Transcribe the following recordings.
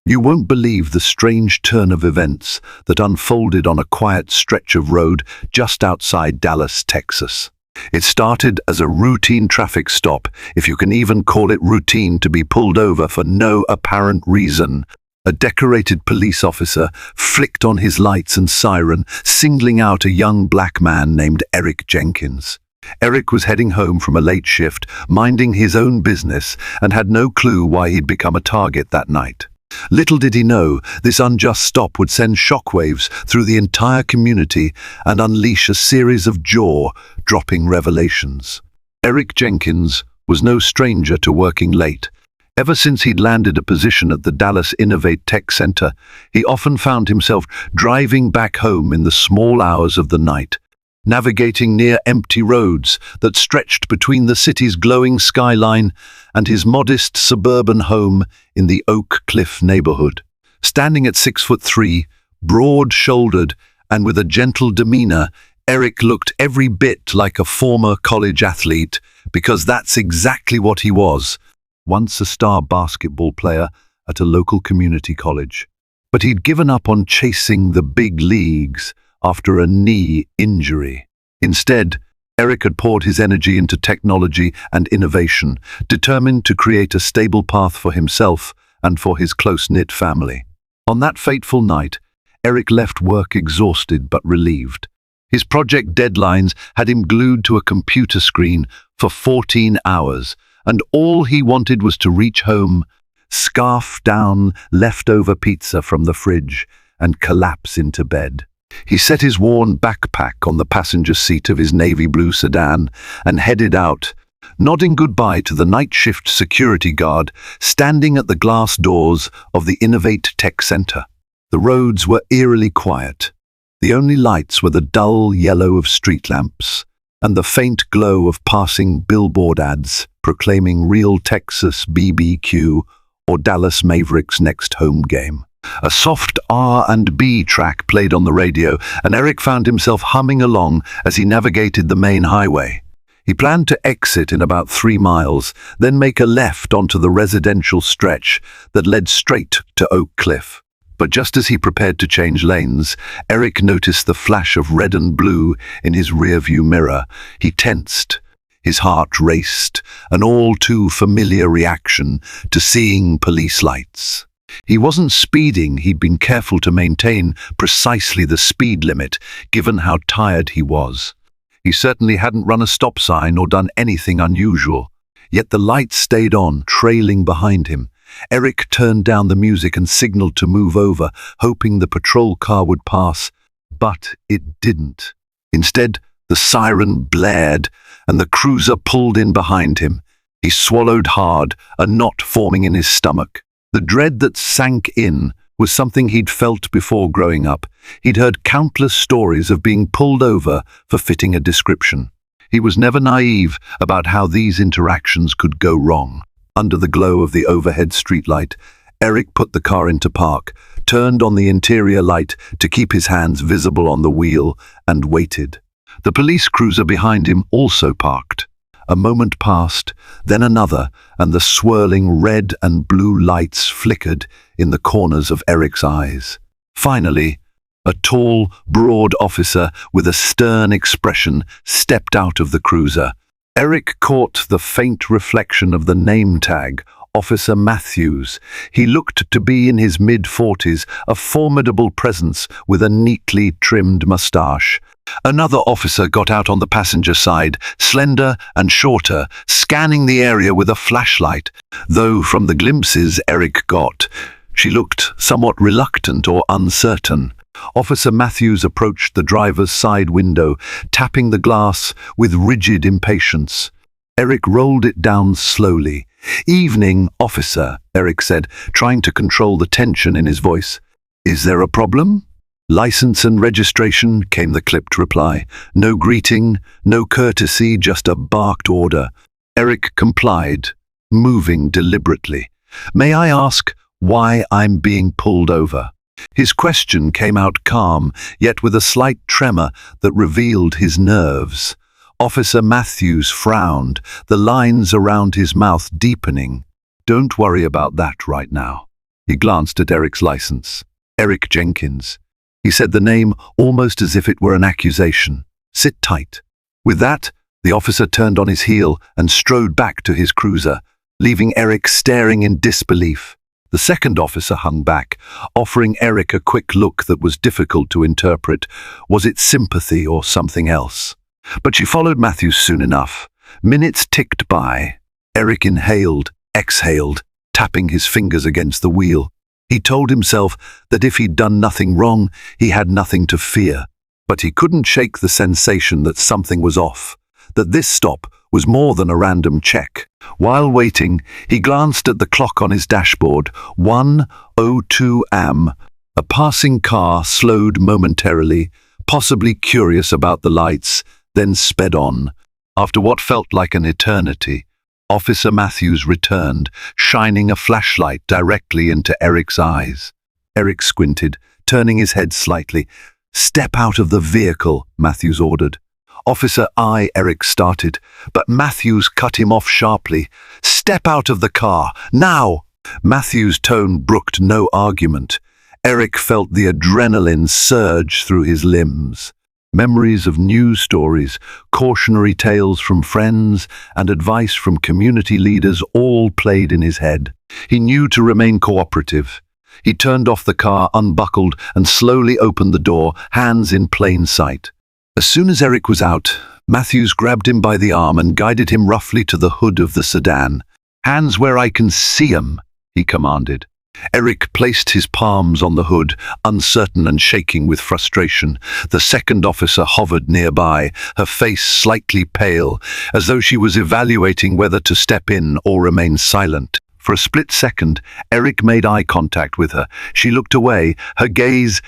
You won't believe the strange turn of events that unfolded on a quiet stretch of road just outside Dallas, Texas. It started as a routine traffic stop, if you can even call it routine to be pulled over for no apparent reason. A decorated police officer flicked on his lights and siren, singling out a young black man named Eric Jenkins. Eric was heading home from a late shift, minding his own business, and had no clue why he'd become a target that night. Little did he know, this unjust stop would send shockwaves through the entire community and unleash a series of jaw-dropping revelations. Eric Jenkins was no stranger to working late. Ever since he'd landed a position at the Dallas Innovate Tech Center, he often found himself driving back home in the small hours of the night, navigating near empty roads that stretched between the city's glowing skyline and his modest suburban home in the Oak Cliff neighborhood. Standing at 6'3", broad-shouldered and with a gentle demeanor, Eric looked every bit like a former college athlete, because that's exactly what he was, once a star basketball player at a local community college. But he'd given up on chasing the big leagues after a knee injury. Instead, Eric had poured his energy into technology and innovation, determined to create a stable path for himself and for his close-knit family. On that fateful night, Eric left work exhausted but relieved. His project deadlines had him glued to a computer screen for 14 hours, and all he wanted was to reach home, scarf down leftover pizza from the fridge, and collapse into bed. He set his worn backpack on the passenger seat of his navy blue sedan and headed out, nodding goodbye to the night shift security guard standing at the glass doors of the Innovate Tech Center. The roads were eerily quiet. The only lights were the dull yellow of street lamps and the faint glow of passing billboard ads proclaiming Real Texas BBQ or Dallas Mavericks' next home game. A soft R&B track played on the radio, and Eric found himself humming along as he navigated the main highway. He planned to exit in about 3 miles, then make a left onto the residential stretch that led straight to Oak Cliff. But just as he prepared to change lanes, Eric noticed the flash of red and blue in his rearview mirror. He tensed. His heart raced, an all-too-familiar reaction to seeing police lights. He wasn't speeding, he'd been careful to maintain precisely the speed limit, given how tired he was. He certainly hadn't run a stop sign or done anything unusual. Yet the lights stayed on, trailing behind him. Eric turned down the music and signaled to move over, hoping the patrol car would pass. But it didn't. Instead, the siren blared, and the cruiser pulled in behind him. He swallowed hard, a knot forming in his stomach. The dread that sank in was something he'd felt before growing up. He'd heard countless stories of being pulled over for fitting a description. He was never naive about how these interactions could go wrong. Under the glow of the overhead streetlight, Eric put the car into park, turned on the interior light to keep his hands visible on the wheel, and waited. The police cruiser behind him also parked. A moment passed, then another, and the swirling red and blue lights flickered in the corners of Eric's eyes. Finally, a tall, broad officer with a stern expression stepped out of the cruiser. Eric caught the faint reflection of the name tag, Officer Matthews. He looked to be in his mid-40s, a formidable presence with a neatly trimmed mustache. Another officer got out on the passenger side, slender and shorter, scanning the area with a flashlight. Though from the glimpses Eric got, she looked somewhat reluctant or uncertain. Officer Matthews approached the driver's side window, tapping the glass with rigid impatience. Eric rolled it down slowly. "Evening, officer," Eric said, trying to control the tension in his voice. "Is there a problem?" "License and registration," came the clipped reply. No greeting, no courtesy, just a barked order. Eric complied, moving deliberately. "May I ask why I'm being pulled over?" His question came out calm, yet with a slight tremor that revealed his nerves. Officer Matthews frowned, the lines around his mouth deepening. "Don't worry about that right now. He glanced at Eric's license. Eric Jenkins. He said the name almost as if it were an accusation. Sit tight. With that, the officer turned on his heel and strode back to his cruiser, leaving Eric staring in disbelief. The second officer hung back, offering Eric a quick look that was difficult to interpret. Was it sympathy or something else? But she followed Matthews soon enough. Minutes ticked by. Eric inhaled, exhaled, tapping his fingers against the wheel. He told himself that if he'd done nothing wrong, he had nothing to fear. But he couldn't shake the sensation that something was off, that this stop was more than a random check. While waiting, he glanced at the clock on his dashboard. 1:02 am. A passing car slowed momentarily, possibly curious about the lights, then sped on. After what felt like an eternity, Officer Matthews returned, shining a flashlight directly into Eric's eyes. Eric squinted, turning his head slightly. "Step out of the vehicle," Matthews ordered. "Officer, Eric started, but Matthews cut him off sharply. "Step out of the car, now!" Matthews' tone brooked no argument. Eric felt the adrenaline surge through his limbs. Memories of news stories, cautionary tales from friends, and advice from community leaders all played in his head. He knew to remain cooperative. He turned off the car, unbuckled, and slowly opened the door, hands in plain sight. As soon as Eric was out, Matthews grabbed him by the arm and guided him roughly to the hood of the sedan. "Hands where I can see 'em," he commanded. Eric placed his palms on the hood, uncertain and shaking with frustration. The second officer hovered nearby, her face slightly pale, as though she was evaluating whether to step in or remain silent. For a split second, Eric made eye contact with her. She looked away, her gaze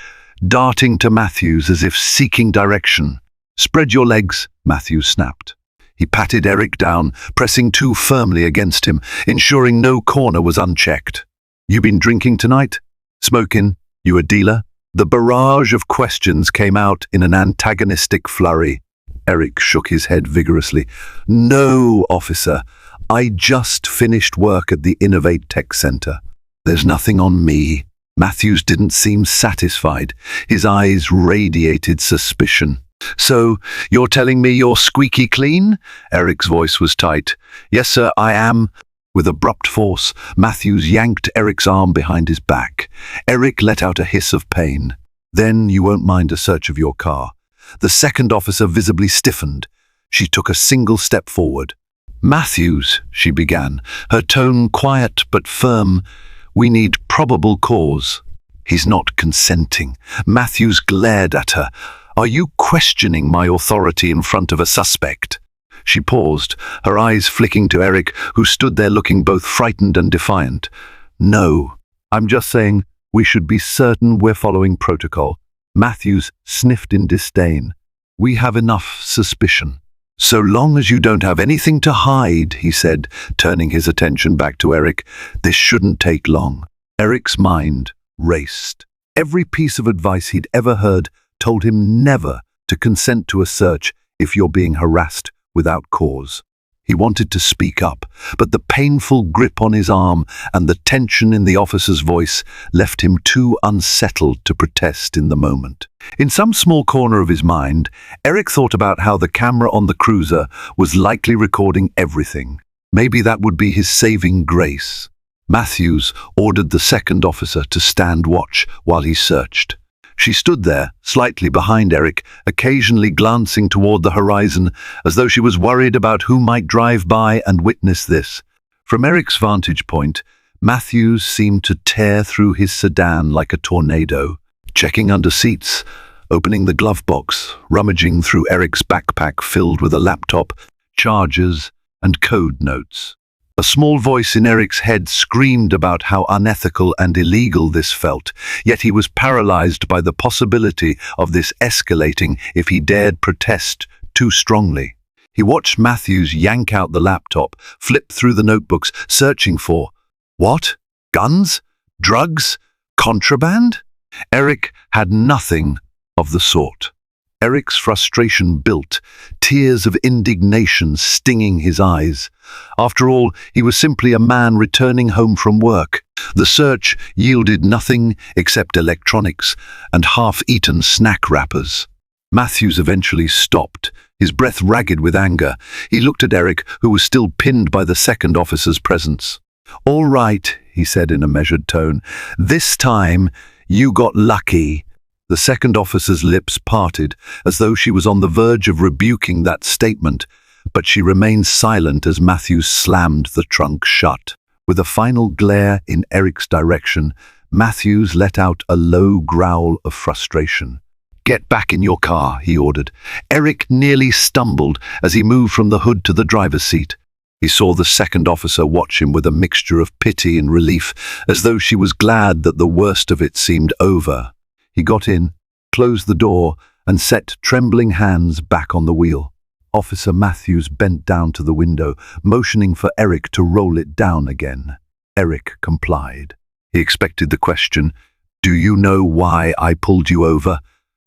darting to Matthews as if seeking direction. "Spread your legs," Matthews snapped. He patted Eric down, pressing too firmly against him, ensuring no corner was unchecked. "You been drinking tonight? Smoking? You a dealer?" The barrage of questions came out in an antagonistic flurry. Eric shook his head vigorously. "No, officer. I just finished work at the Innovate Tech Center. There's nothing on me." Matthews didn't seem satisfied. His eyes radiated suspicion. "So, you're telling me you're squeaky clean?" Eric's voice was tight. "Yes, sir, I am." With abrupt force, Matthews yanked Eric's arm behind his back. Eric let out a hiss of pain. "Then you won't mind a search of your car." The second officer visibly stiffened. She took a single step forward. "Matthews," she began, her tone quiet but firm, "we need probable cause." "He's not consenting." Matthews glared at her. "Are you questioning my authority in front of a suspect?" She paused, her eyes flicking to Eric, who stood there looking both frightened and defiant. "No, I'm just saying we should be certain we're following protocol." Matthews sniffed in disdain. "We have enough suspicion." "So long as you don't have anything to hide," he said, turning his attention back to Eric, "this shouldn't take long." Eric's mind raced. Every piece of advice he'd ever heard told him never to consent to a search if you're being harassed without cause. He wanted to speak up, but the painful grip on his arm and the tension in the officer's voice left him too unsettled to protest in the moment. In some small corner of his mind, Eric thought about how the camera on the cruiser was likely recording everything. Maybe that would be his saving grace. Matthews ordered the second officer to stand watch while he searched. She stood there, slightly behind Eric, occasionally glancing toward the horizon, as though she was worried about who might drive by and witness this. From Eric's vantage point, Matthews seemed to tear through his sedan like a tornado, checking under seats, opening the glove box, rummaging through Eric's backpack filled with a laptop, chargers, and code notes. A small voice in Eric's head screamed about how unethical and illegal this felt, yet he was paralyzed by the possibility of this escalating if he dared protest too strongly. He watched Matthews yank out the laptop, flip through the notebooks, searching for, what? Guns? Drugs? Contraband? Eric had nothing of the sort. Eric's frustration built, tears of indignation stinging his eyes. After all, he was simply a man returning home from work. The search yielded nothing except electronics and half-eaten snack wrappers. Matthews eventually stopped, his breath ragged with anger. He looked at Eric, who was still pinned by the second officer's presence. "All right," he said in a measured tone. "This time, you got lucky." The second officer's lips parted, as though she was on the verge of rebuking that statement, but she remained silent as Matthews slammed the trunk shut. With a final glare in Eric's direction, Matthews let out a low growl of frustration. "Get back in your car," he ordered. Eric nearly stumbled as he moved from the hood to the driver's seat. He saw the second officer watch him with a mixture of pity and relief, as though she was glad that the worst of it seemed over. He got in, closed the door, and set trembling hands back on the wheel. Officer Matthews bent down to the window, motioning for Eric to roll it down again. Eric complied. He expected the question, "Do you know why I pulled you over?"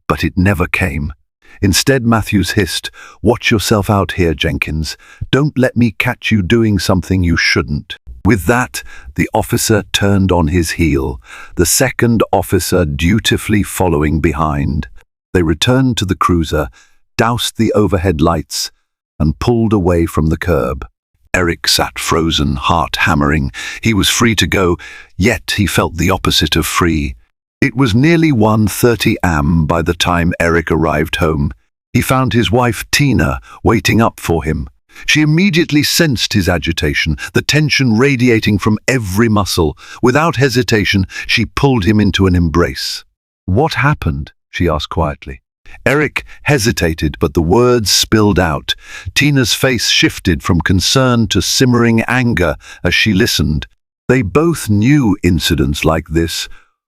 But it never came. Instead, Matthews hissed, "Watch yourself out here, Jenkins. Don't let me catch you doing something you shouldn't." With that, the officer turned on his heel, the second officer dutifully following behind. They returned to the cruiser, doused the overhead lights, and pulled away from the curb. Eric sat frozen, heart hammering. He was free to go, yet he felt the opposite of free. It was nearly 1:30 a.m. by the time Eric arrived home. He found his wife Tina waiting up for him. She immediately sensed his agitation, the tension radiating from every muscle. Without hesitation, she pulled him into an embrace. "What happened?" she asked quietly. Eric hesitated, but the words spilled out. Tina's face shifted from concern to simmering anger as she listened. They both knew incidents like this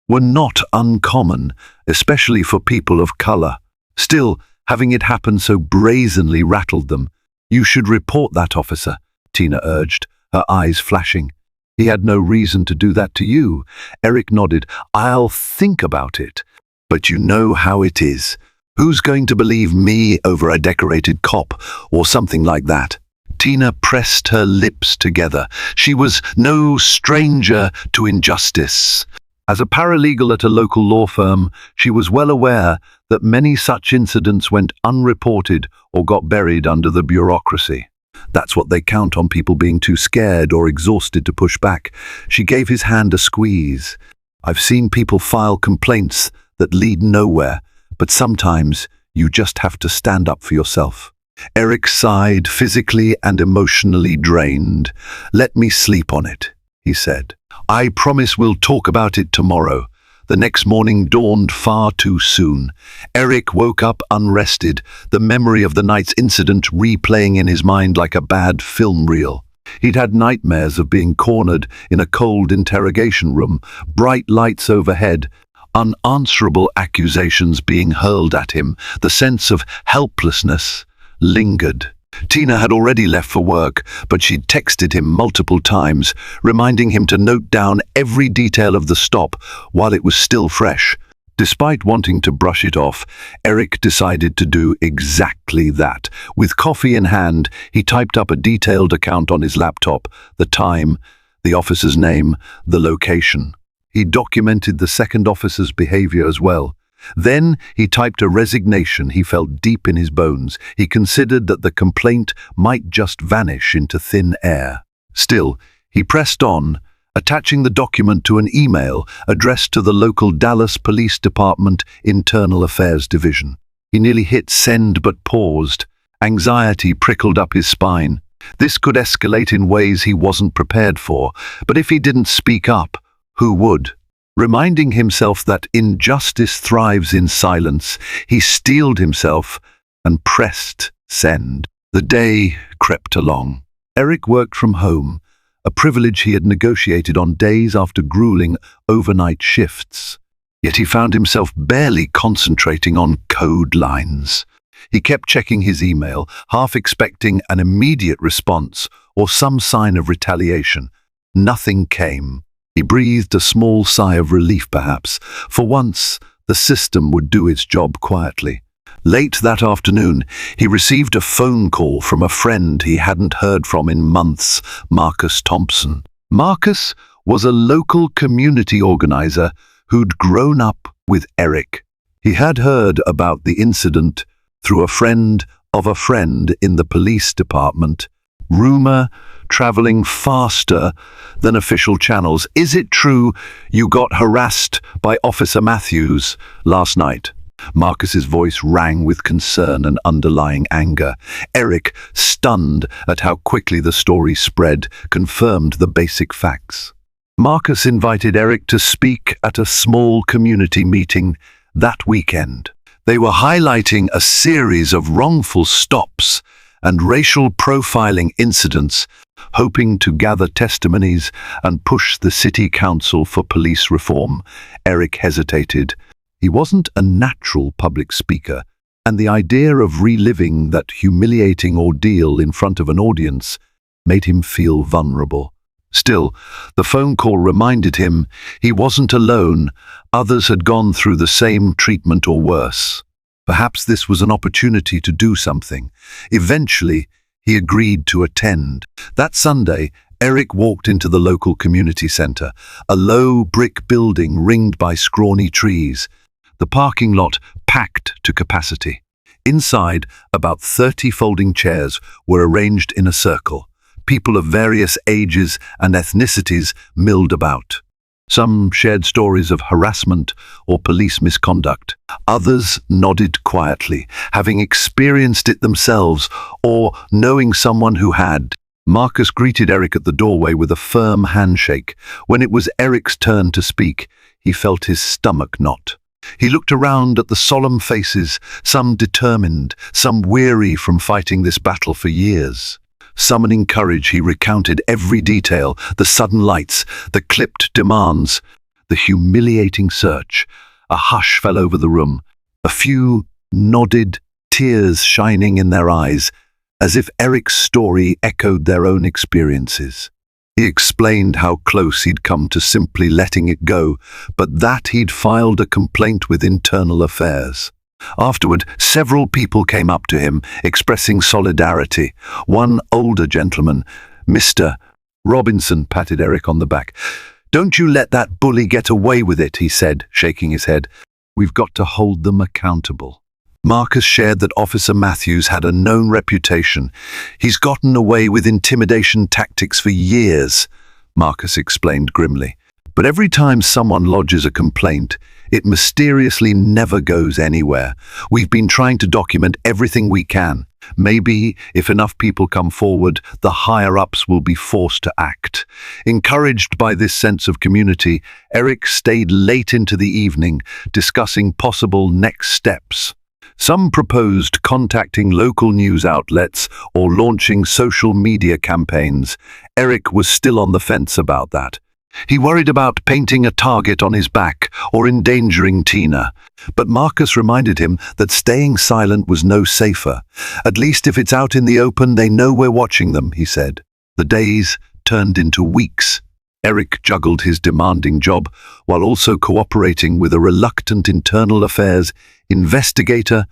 were not uncommon, especially for people of color. Still, having it happen so brazenly rattled them. "You should report that, officer," Tina urged, her eyes flashing. "He had no reason to do that to you." Eric nodded. "I'll think about it. But you know how it is. Who's going to believe me over a decorated cop or something like that?" Tina pressed her lips together. She was no stranger to injustice. As a paralegal at a local law firm, she was well aware that many such incidents went unreported or got buried under the bureaucracy. That's what they count on, people being too scared or exhausted to push back. She gave his hand a squeeze. "I've seen people file complaints that lead nowhere, but sometimes you just have to stand up for yourself." Eric sighed, physically and emotionally drained. "Let me sleep on it," he said. "I promise we'll talk about it tomorrow." The next morning dawned far too soon. Eric woke up unrested, the memory of the night's incident replaying in his mind like a bad film reel. He'd had nightmares of being cornered in a cold interrogation room, bright lights overhead, unanswerable accusations being hurled at him. The sense of helplessness lingered. Tina had already left for work, but she'd texted him multiple times, reminding him to note down every detail of the stop while it was still fresh. Despite wanting to brush it off, Eric decided to do exactly that. With coffee in hand, he typed up a detailed account on his laptop, the time, the officer's name, the location. He documented the second officer's behavior as well. Then he typed a resignation he felt deep in his bones. He considered that the complaint might just vanish into thin air. Still, he pressed on, attaching the document to an email addressed to the local Dallas Police Department Internal Affairs Division. He nearly hit send but paused. Anxiety prickled up his spine. This could escalate in ways he wasn't prepared for, but if he didn't speak up, who would? Reminding himself that injustice thrives in silence, he steeled himself and pressed send. The day crept along. Eric worked from home, a privilege he had negotiated on days after grueling overnight shifts. Yet he found himself barely concentrating on code lines. He kept checking his email, half expecting an immediate response or some sign of retaliation. Nothing came. He breathed a small sigh of relief, perhaps. For once, the system would do its job quietly. Late that afternoon, he received a phone call from a friend he hadn't heard from in months, Marcus Thompson. Marcus was a local community organizer who'd grown up with Eric. He had heard about the incident through a friend of a friend in the police department. Rumor traveling faster than official channels. "Is it true you got harassed by Officer Matthews last night?" Marcus's voice rang with concern and underlying anger. Eric, stunned at how quickly the story spread, confirmed the basic facts. Marcus invited Eric to speak at a small community meeting that weekend. They were highlighting a series of wrongful stops and racial profiling incidents, hoping to gather testimonies and push the city council for police reform. Eric hesitated. He wasn't a natural public speaker, and the idea of reliving that humiliating ordeal in front of an audience made him feel vulnerable. Still, the phone call reminded him he wasn't alone. Others had gone through the same treatment or worse. Perhaps this was an opportunity to do something. Eventually, he agreed to attend. That Sunday, Eric walked into the local community center, a low brick building ringed by scrawny trees. The parking lot packed to capacity. Inside, about 30 folding chairs were arranged in a circle. People of various ages and ethnicities milled about. Some shared stories of harassment or police misconduct. Others nodded quietly, having experienced it themselves or knowing someone who had. Marcus greeted Eric at the doorway with a firm handshake. When it was Eric's turn to speak, he felt his stomach knot. He looked around at the solemn faces, some determined, some weary from fighting this battle for years. Summoning courage, he recounted every detail, the sudden lights, the clipped demands, the humiliating search. A hush fell over the room. A few nodded, tears shining in their eyes, as if Eric's story echoed their own experiences. He explained how close he'd come to simply letting it go, but that he'd filed a complaint with Internal Affairs. Afterward, several people came up to him, expressing solidarity. One older gentleman, Mr. Robinson, patted Eric on the back. "Don't you let that bully get away with it," he said, shaking his head. "We've got to hold them accountable." Marcus shared that Officer Matthews had a known reputation. "He's gotten away with intimidation tactics for years," Marcus explained grimly. "But every time someone lodges a complaint, it mysteriously never goes anywhere. We've been trying to document everything we can. Maybe, if enough people come forward, the higher-ups will be forced to act." Encouraged by this sense of community, Eric stayed late into the evening, discussing possible next steps. Some proposed contacting local news outlets or launching social media campaigns. Eric was still on the fence about that. He worried about painting a target on his back or endangering Tina. But Marcus reminded him that staying silent was no safer. "At least if it's out in the open, they know we're watching them," he said. The days turned into weeks. Eric juggled his demanding job while also cooperating with a reluctant Internal Affairs investigator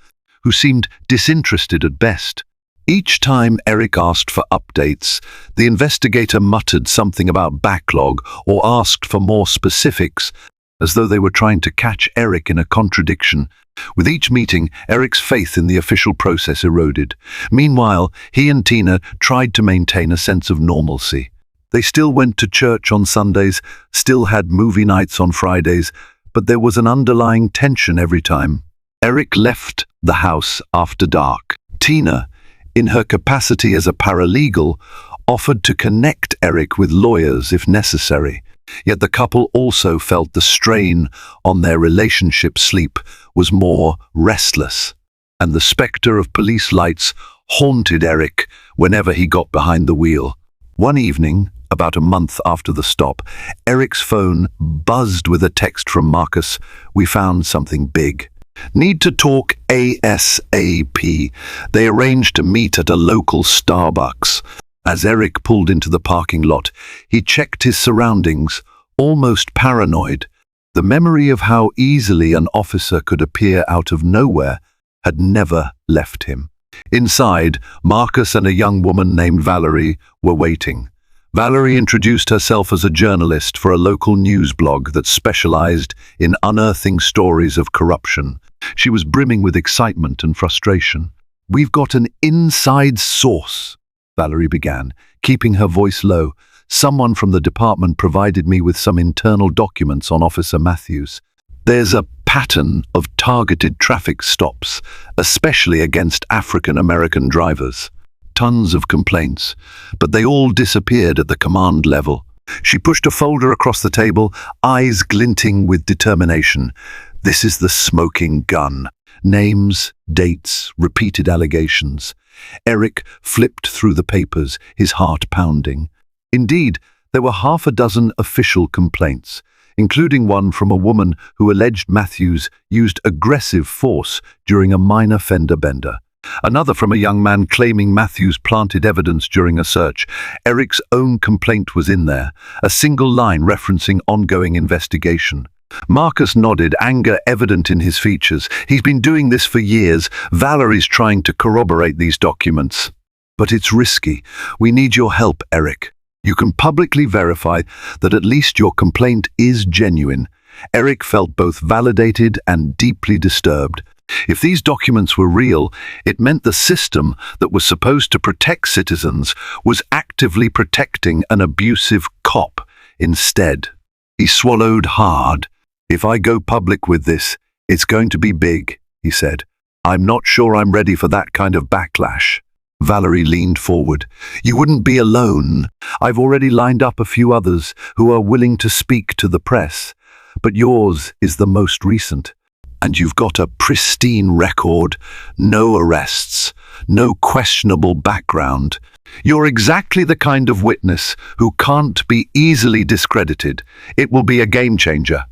who seemed disinterested at best. Each time Eric asked for updates, the investigator muttered something about backlog or asked for more specifics, as though they were trying to catch Eric in a contradiction. With each meeting, Eric's faith in the official process eroded. Meanwhile, he and Tina tried to maintain a sense of normalcy. They still went to church on Sundays, still had movie nights on Fridays, but there was an underlying tension every time. Eric left the house after dark. Tina, in her capacity as a paralegal, offered to connect Eric with lawyers if necessary. Yet the couple also felt the strain on their relationship. Sleep was more restless, and the spectre of police lights haunted Eric whenever he got behind the wheel. One evening, about a month after the stop, Eric's phone buzzed with a text from Marcus. "We found something big. Need to talk ASAP." They arranged to meet at a local Starbucks. As Eric pulled into the parking lot, he checked his surroundings, almost paranoid. The memory of how easily an officer could appear out of nowhere had never left him. Inside, Marcus and a young woman named Valerie were waiting. Valerie introduced herself as a journalist for a local news blog that specialized in unearthing stories of corruption. She was brimming with excitement and frustration. "We've got an inside source," Valerie began, keeping her voice low. "Someone from the department provided me with some internal documents on Officer Matthews. There's a pattern of targeted traffic stops, especially against African American drivers. Tons of complaints, but they all disappeared at the command level." She pushed a folder across the table, eyes glinting with determination. "This is the smoking gun." Names, dates, repeated allegations. Eric flipped through the papers, his heart pounding. Indeed, there were half a dozen official complaints, including one from a woman who alleged Matthews used aggressive force during a minor fender bender. Another from a young man claiming Matthews planted evidence during a search. Eric's own complaint was in there, a single line referencing ongoing investigation. Marcus nodded, anger evident in his features. "He's been doing this for years. Valerie's trying to corroborate these documents. But it's risky. We need your help, Eric. You can publicly verify that at least your complaint is genuine." Eric felt both validated and deeply disturbed. If these documents were real, it meant the system that was supposed to protect citizens was actively protecting an abusive cop instead. He swallowed hard. "If I go public with this, it's going to be big," he said. "I'm not sure I'm ready for that kind of backlash." Valerie leaned forward. "You wouldn't be alone. I've already lined up a few others who are willing to speak to the press, but yours is the most recent. And you've got a pristine record, no arrests, no questionable background. You're exactly the kind of witness who can't be easily discredited. It will be a game changer."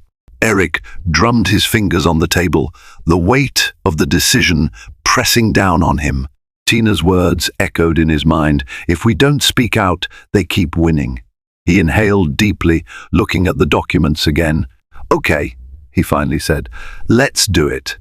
Eric drummed his fingers on the table, the weight of the decision pressing down on him. Tina's words echoed in his mind. "If we don't speak out, they keep winning." He inhaled deeply, looking at the documents again. "Okay," he finally said, "let's do it.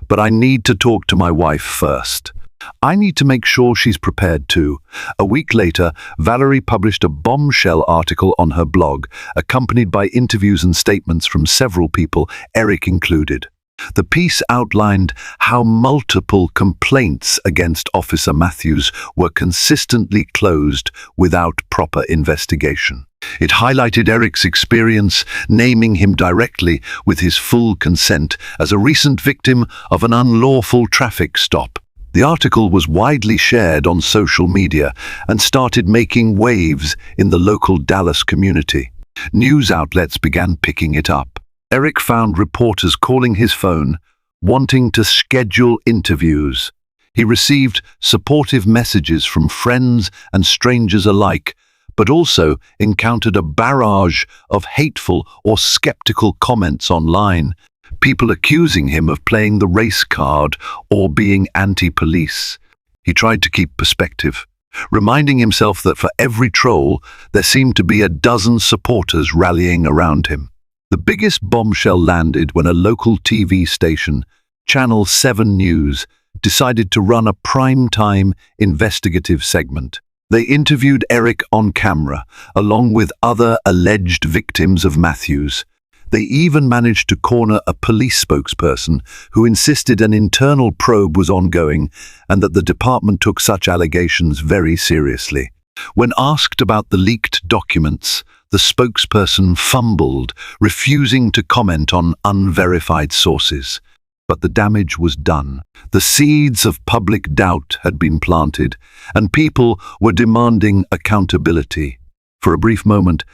But I need to talk to my wife first. I need to make sure she's prepared too." A week later, Valerie published a bombshell article on her blog, accompanied by interviews and statements from several people, Eric included. The piece outlined how multiple complaints against Officer Matthews were consistently closed without proper investigation. It highlighted Eric's experience, naming him directly with his full consent as a recent victim of an unlawful traffic stop. The article was widely shared on social media and started making waves in the local Dallas community. News outlets began picking it up. Eric found reporters calling his phone, wanting to schedule interviews. He received supportive messages from friends and strangers alike, but also encountered a barrage of hateful or skeptical comments online, people accusing him of playing the race card or being anti-police. He tried to keep perspective, reminding himself that for every troll, there seemed to be a dozen supporters rallying around him. The biggest bombshell landed when a local TV station, Channel 7 News, decided to run a prime-time investigative segment. They interviewed Eric on camera, along with other alleged victims of Matthews. They even managed to corner a police spokesperson who insisted an internal probe was ongoing and that the department took such allegations very seriously. When asked about the leaked documents, the spokesperson fumbled, refusing to comment on unverified sources. But the damage was done. The seeds of public doubt had been planted, and people were demanding accountability. For a brief moment,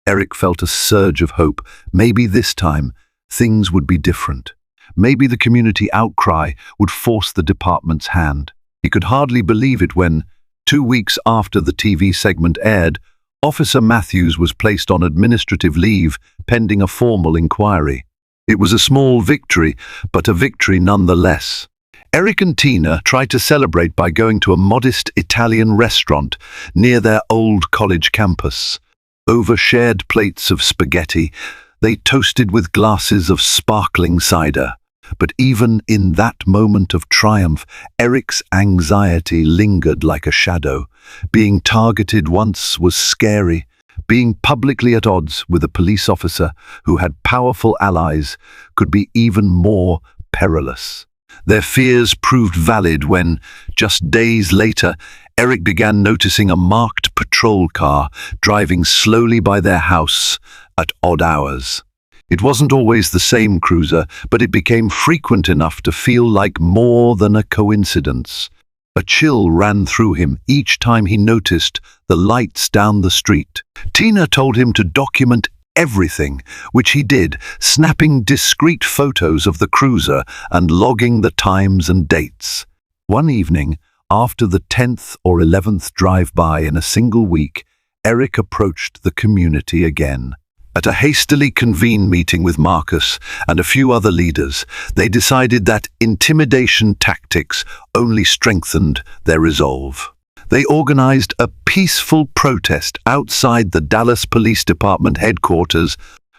Eric felt a surge of hope. Maybe this time, things would be different. Maybe the community outcry would force the department's hand. He could hardly believe it when, 2 weeks after the TV segment aired, Officer Matthews was placed on administrative leave pending a formal inquiry. It was a small victory, but a victory nonetheless. Eric and Tina tried to celebrate by going to a modest Italian restaurant near their old college campus. Over shared plates of spaghetti, they toasted with glasses of sparkling cider. But even in that moment of triumph, Eric's anxiety lingered like a shadow. Being targeted once was scary. Being publicly at odds with a police officer who had powerful allies could be even more perilous. Their fears proved valid when, just days later, Eric began noticing a marked patrol car driving slowly by their house at odd hours. It wasn't always the same cruiser, but it became frequent enough to feel like more than a coincidence. A chill ran through him each time he noticed the lights down the street. Tina told him to document everything, which he did, snapping discreet photos of the cruiser and logging the times and dates. One evening, after the 10th or 11th drive-by in a single week, Eric approached the community again. At a hastily convened meeting with Marcus and a few other leaders, they decided that intimidation tactics only strengthened their resolve. They organized a peaceful protest outside the Dallas Police Department headquarters,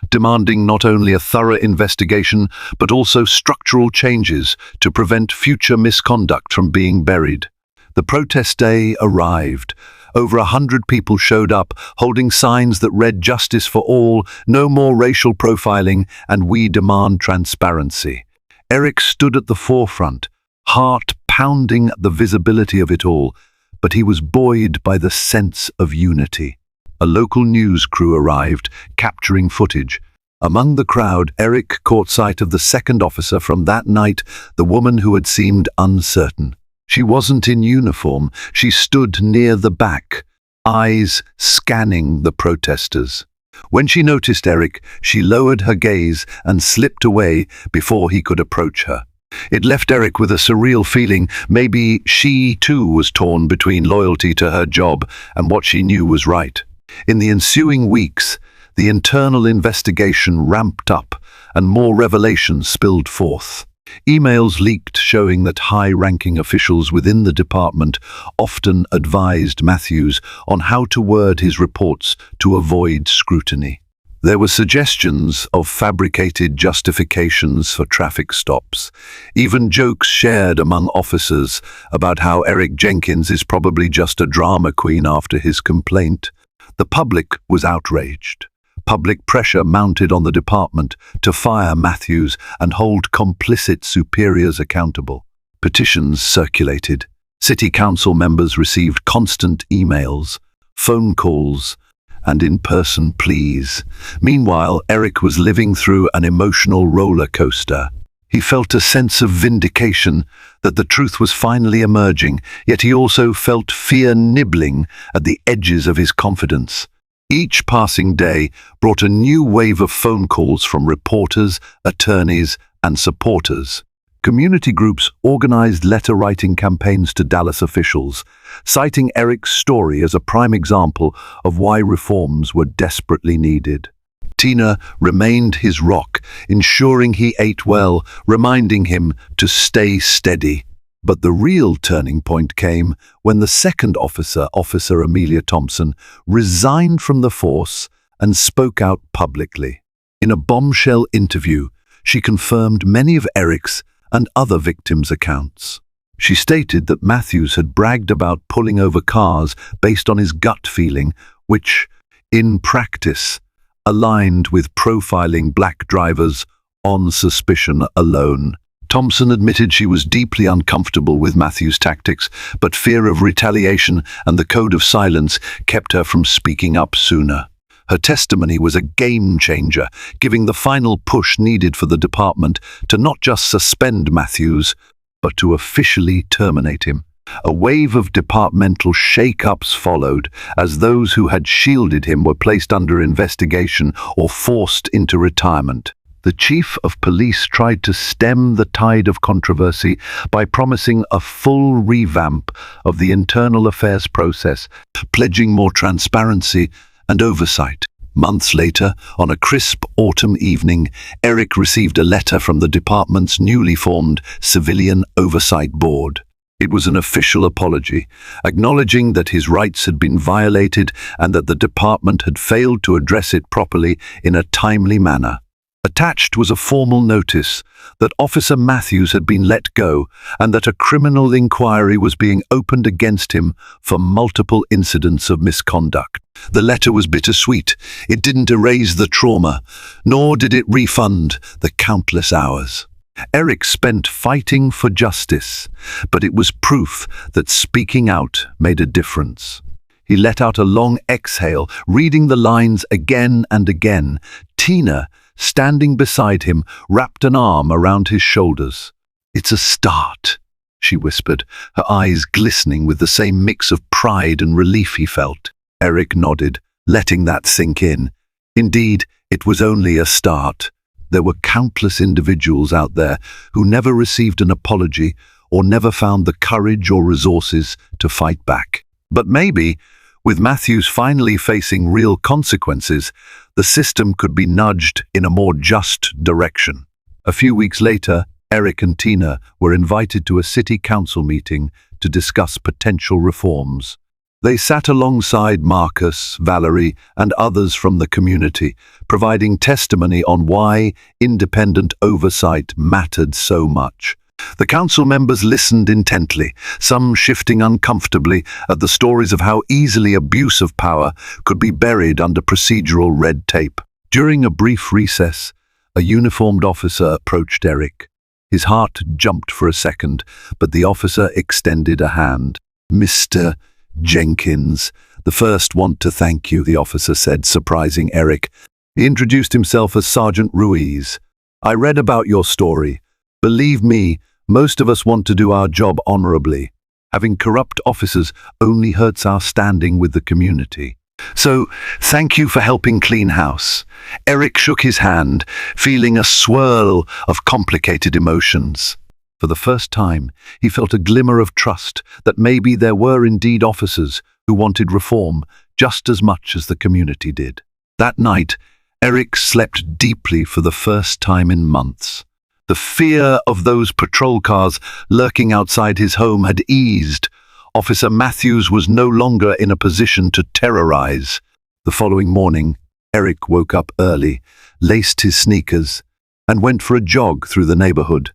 demanding not only a thorough investigation but also structural changes to prevent future misconduct from being buried. The protest day arrived. Over 100 people showed up, holding signs that read "Justice for all," "No more racial profiling," and "We demand transparency." Eric stood at the forefront, heart pounding at the visibility of it all, but he was buoyed by the sense of unity. A local news crew arrived, capturing footage. Among the crowd, Eric caught sight of the second officer from that night, the woman who had seemed uncertain. She wasn't in uniform. She stood near the back, eyes scanning the protesters. When she noticed Eric, she lowered her gaze and slipped away before he could approach her. It left Eric with a surreal feeling. Maybe she too was torn between loyalty to her job and what she knew was right. In the ensuing weeks, the internal investigation ramped up and more revelations spilled forth. Emails leaked showing that high-ranking officials within the department often advised Matthews on how to word his reports to avoid scrutiny. There were suggestions of fabricated justifications for traffic stops, even jokes shared among officers about how Eric Jenkins is probably just a drama queen after his complaint. The public was outraged. Public pressure mounted on the department to fire Matthews and hold complicit superiors accountable. Petitions circulated. City council members received constant emails, phone calls, and in-person pleas. Meanwhile, Eric was living through an emotional roller coaster. He felt a sense of vindication that the truth was finally emerging, yet he also felt fear nibbling at the edges of his confidence. Each passing day brought a new wave of phone calls from reporters, attorneys, and supporters. Community groups organized letter-writing campaigns to Dallas officials, citing Eric's story as a prime example of why reforms were desperately needed. Tina remained his rock, ensuring he ate well, reminding him to stay steady. But the real turning point came when the second officer, Officer Amelia Thompson, resigned from the force and spoke out publicly. In a bombshell interview, she confirmed many of Eric's and other victims' accounts. She stated that Matthews had bragged about pulling over cars based on his gut feeling, which, in practice, aligned with profiling black drivers on suspicion alone. Thompson admitted she was deeply uncomfortable with Matthews' tactics, but fear of retaliation and the code of silence kept her from speaking up sooner. Her testimony was a game changer, giving the final push needed for the department to not just suspend Matthews, but to officially terminate him. A wave of departmental shake-ups followed, as those who had shielded him were placed under investigation or forced into retirement. The chief of police tried to stem the tide of controversy by promising a full revamp of the internal affairs process, pledging more transparency and oversight. Months later, on a crisp autumn evening, Eric received a letter from the department's newly formed Civilian Oversight Board. It was an official apology, acknowledging that his rights had been violated and that the department had failed to address it properly in a timely manner. Attached was a formal notice that Officer Matthews had been let go and that a criminal inquiry was being opened against him for multiple incidents of misconduct. The letter was bittersweet. It didn't erase the trauma, nor did it refund the countless hours Eric spent fighting for justice, but it was proof that speaking out made a difference. He let out a long exhale, reading the lines again and again. Tina, standing beside him, wrapped an arm around his shoulders. "It's a start," she whispered, her eyes glistening with the same mix of pride and relief he felt. Eric nodded, letting that sink in. Indeed, it was only a start. There were countless individuals out there who never received an apology or never found the courage or resources to fight back. But maybe, with Matthews finally facing real consequences, the system could be nudged in a more just direction. A few weeks later, Eric and Tina were invited to a city council meeting to discuss potential reforms. They sat alongside Marcus, Valerie, and others from the community, providing testimony on why independent oversight mattered so much. The council members listened intently, some shifting uncomfortably at the stories of how easily abuse of power could be buried under procedural red tape. During a brief recess, a uniformed officer approached Eric. His heart jumped for a second, but the officer extended a hand. "Mr. Jenkins, the first want to thank you," the officer said, surprising Eric. He introduced himself as Sergeant Ruiz. "I read about your story. Believe me, most of us want to do our job honorably. Having corrupt officers only hurts our standing with the community. So, thank you for helping clean house." Eric shook his hand, feeling a swirl of complicated emotions. For the first time, he felt a glimmer of trust that maybe there were indeed officers who wanted reform just as much as the community did. That night, Eric slept deeply for the first time in months. The fear of those patrol cars lurking outside his home had eased. Officer Matthews was no longer in a position to terrorize. The following morning, Eric woke up early, laced his sneakers, and went for a jog through the neighborhood.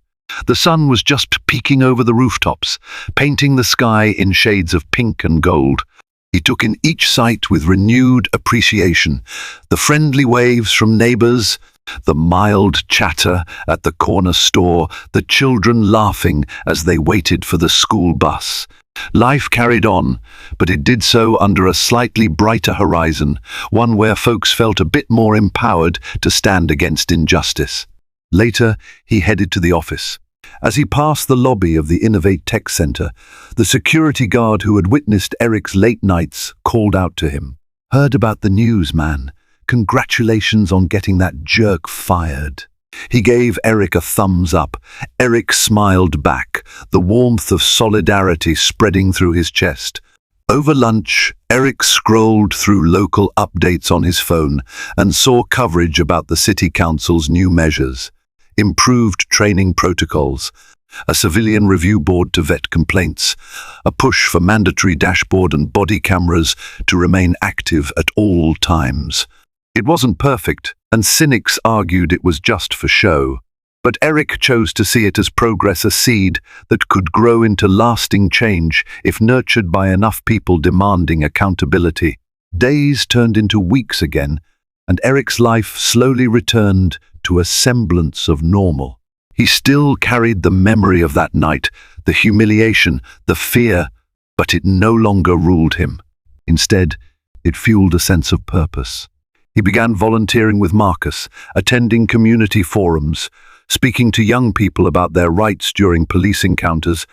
The sun was just peeking over the rooftops, painting the sky in shades of pink and gold. He took in each sight with renewed appreciation. The friendly waves from neighbors, the mild chatter at the corner store, the children laughing as they waited for the school bus. Life carried on, but it did so under a slightly brighter horizon, one where folks felt a bit more empowered to stand against injustice. Later, he headed to the office. As he passed the lobby of the Innovate Tech Center, the security guard who had witnessed Eric's late nights called out to him. "Heard about the news, man. Congratulations on getting that jerk fired." He gave Eric a thumbs up. Eric smiled back, the warmth of solidarity spreading through his chest. Over lunch, Eric scrolled through local updates on his phone and saw coverage about the city council's new measures. Improved training protocols, a civilian review board to vet complaints, a push for mandatory dashboard and body cameras to remain active at all times. It wasn't perfect, and cynics argued it was just for show. But Eric chose to see it as progress, a seed that could grow into lasting change if nurtured by enough people demanding accountability. Days turned into weeks again, and Eric's life slowly returned to a semblance of normal. He still carried the memory of that night, the humiliation, the fear, but it no longer ruled him. Instead, it fueled a sense of purpose. He began volunteering with Marcus, attending community forums, speaking to young people about their rights during police encounters,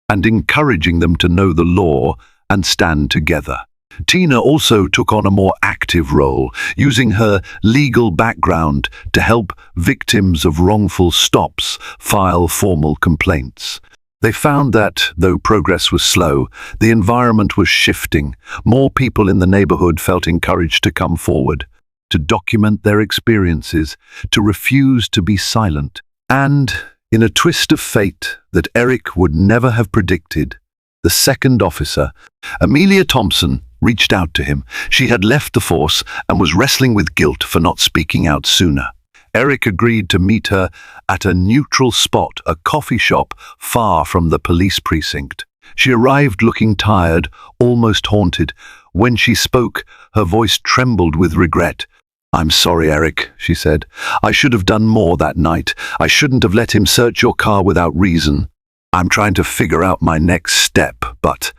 and encouraging them to know the law and stand together. Tina also took on a more active role, using her legal background to help victims of wrongful stops file formal complaints. They found that, though progress was slow, the environment was shifting. More people in the neighborhood felt encouraged to come forward, to document their experiences, to refuse to be silent. And, in a twist of fate that Eric would never have predicted, the second officer, Amelia Thompson, reached out to him. She had left the force and was wrestling with guilt for not speaking out sooner. Eric agreed to meet her at a neutral spot, a coffee shop far from the police precinct. She arrived looking tired, almost haunted. When she spoke, her voice trembled with regret. "I'm sorry, Eric," she said. "I should have done more that night. I shouldn't have let him search your car without reason. I'm trying to figure out my next step, but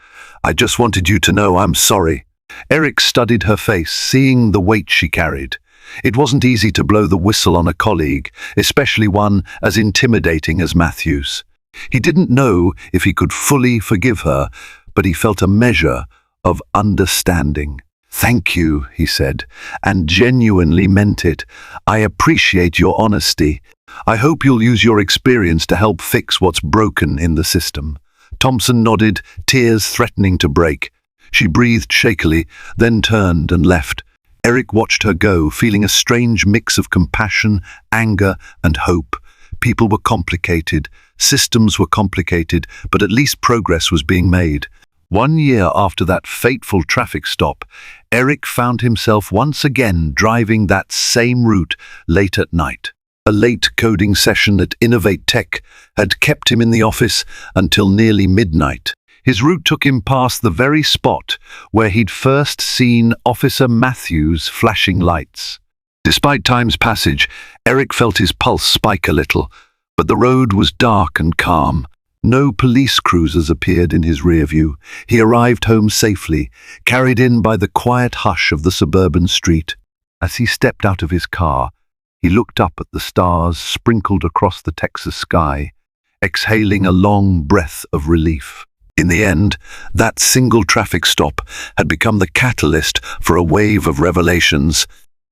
I just wanted you to know I'm sorry." Eric studied her face, seeing the weight she carried. It wasn't easy to blow the whistle on a colleague, especially one as intimidating as Matthews. He didn't know if he could fully forgive her, but he felt a measure of understanding. "Thank you," he said, and genuinely meant it. "I appreciate your honesty. I hope you'll use your experience to help fix what's broken in the system." Thompson nodded, tears threatening to break. She breathed shakily, then turned and left. Eric watched her go, feeling a strange mix of compassion, anger, and hope. People were complicated, systems were complicated, but at least progress was being made. 1 year after that fateful traffic stop, Eric found himself once again driving that same route late at night. A late coding session at Innovate Tech had kept him in the office until nearly midnight. His route took him past the very spot where he'd first seen Officer Matthews' flashing lights. Despite time's passage, Eric felt his pulse spike a little, but the road was dark and calm. No police cruisers appeared in his rear view. He arrived home safely, carried in by the quiet hush of the suburban street. As he stepped out of his car, he looked up at the stars sprinkled across the Texas sky, exhaling a long breath of relief. In the end, that single traffic stop had become the catalyst for a wave of revelations,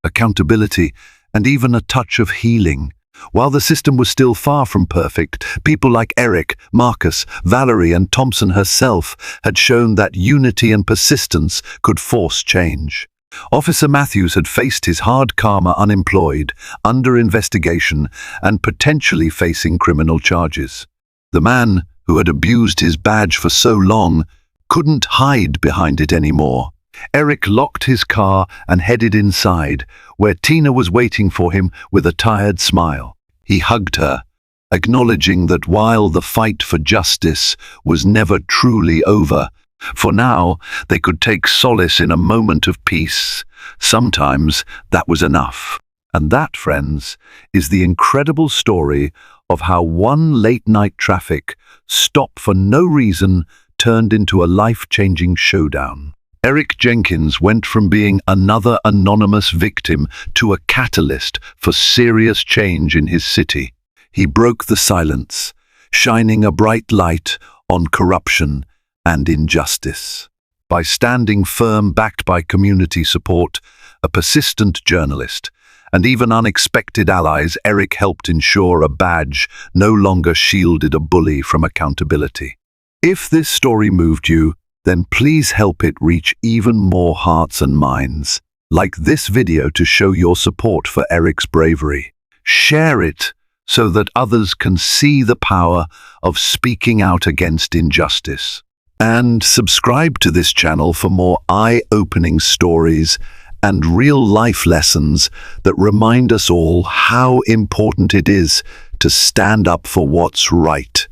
accountability, and even a touch of healing. While the system was still far from perfect, people like Eric, Marcus, Valerie, and Thompson herself had shown that unity and persistence could force change. Officer Matthews had faced his hard karma unemployed, under investigation, and potentially facing criminal charges. The man who had abused his badge for so long couldn't hide behind it anymore. Eric locked his car and headed inside, where Tina was waiting for him with a tired smile. He hugged her, acknowledging that while the fight for justice was never truly over, for now they could take solace in a moment of peace. Sometimes that was enough. And that, friends, is the incredible story of how one late-night traffic stop for no reason turned into a life-changing showdown. Eric Jenkins went from being another anonymous victim to a catalyst for serious change in his city. He broke the silence, shining a bright light on corruption and injustice. By standing firm, backed by community support, a persistent journalist, and even unexpected allies, Eric helped ensure a badge no longer shielded a bully from accountability. If this story moved you, then please help it reach even more hearts and minds. Like this video to show your support for Eric's bravery. Share it so that others can see the power of speaking out against injustice. And subscribe to this channel for more eye-opening stories and real-life lessons that remind us all how important it is to stand up for what's right.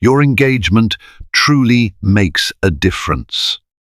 Your engagement truly makes a difference.